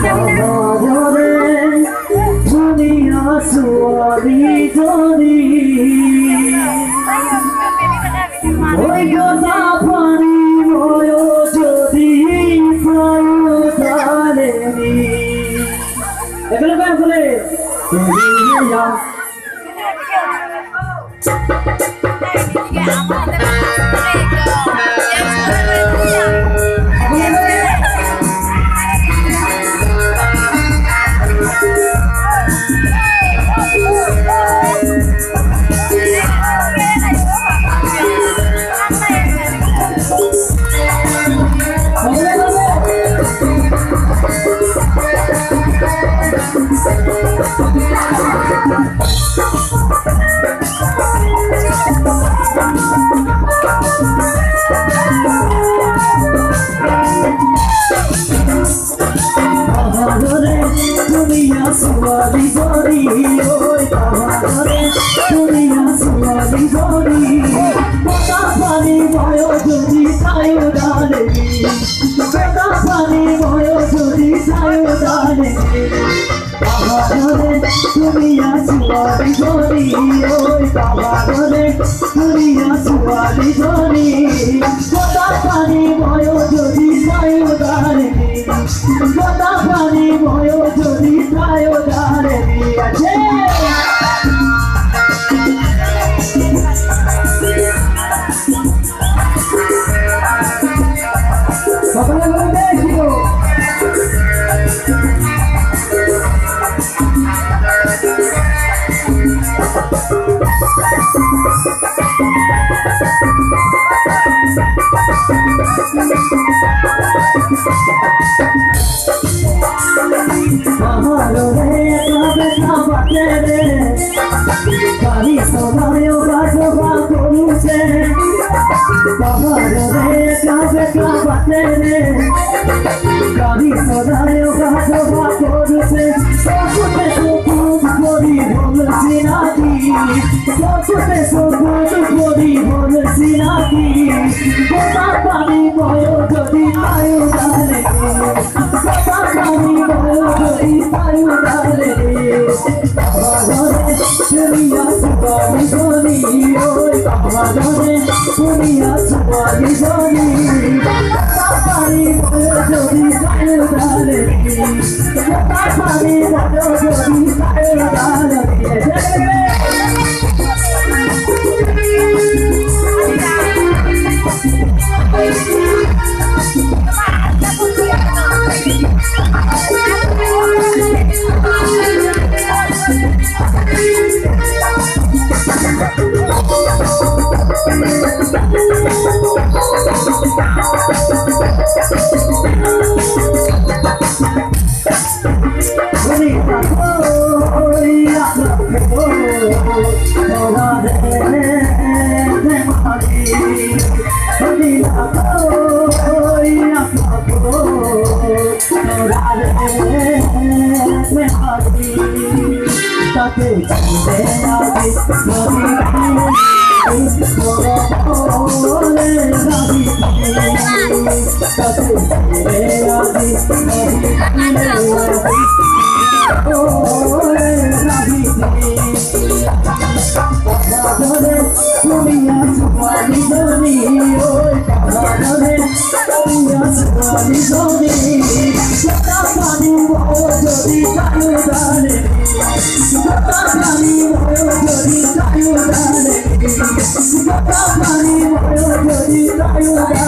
পাহাড়ে দুনিয়া সুয়ারি জরি ওই কথা পানি ময় যদি প্রায়দারেনি এগুলো গান বলে দুনিয়া সুয়ারি জরি ওই পাহাড়ে দুনিয়া সুয়ারি জরি কথা পানি ভয় যদি তাই উদারে কথা পানি ভয় যদি তাই উদারে পাহাড়ে দুনিয়া সুয়ারি জরি ওই পাহাড়ে দুনিয়া সুয়ারি জরি কথা পানি ভয় যদি তাই উদারে কথা পানি ভয় যদি তাই উদারে আছে সকলে বলে দেখিও পাহাড়ে কাবে কাবাতে রে কারি সদায়ও গাজবা করুছে পাহাড়ে কাবে কাবাতে রে কারি সদায়ও গাজবা করুছে সকুতে সকুত করি বলছি নাকি সকুতে সকুত করি বলছি নাকি কথা পানি ভয় যদি তাই উদারে কথা পানি ভয় যদি তাই উদারে পাহাড়ে দুনিয়া সুয়ারি জরি ওই পাহাড়ে দুনিয়া সুয়ারি জরি কথা পানি ভয় যদি তাই উদারে কথা পানি ভয় যদি তাই উদারে তাকে চিনতে আগে দুনিয়া সুয়ারি জরি ওই পাহাড়ে দুনিয়া সুয়ারি জরি কথা পানি ভয় যদি তাই উদারে কথা পানি ভয় যদি তাই উদারে কথা পানি ভয় যদি তাই উদারে